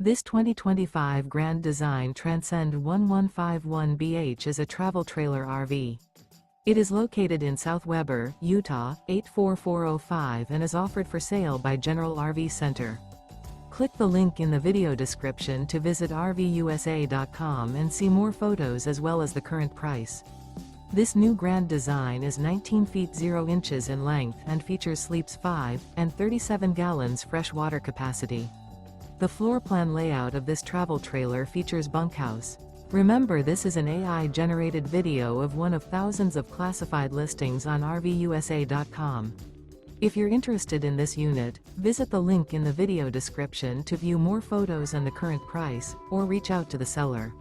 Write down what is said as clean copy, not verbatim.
This 2025 Grand Design Transcend One 151BH is a travel trailer RV. It is located in South Weber, Utah, 84405 and is offered for sale by General RV Center. Click the link in the video description to visit RVUSA.com and see more photos as well as the current price. This new Grand Design is 19 feet 0 inches in length and features sleeps 5 and 37 gallons fresh water capacity. The floor plan layout of this travel trailer features bunkhouse. Remember, this is an AI-generated video of one of thousands of classified listings on RVUSA.com. If you're interested in this unit, visit the link in the video description to view more photos and the current price, or reach out to the seller.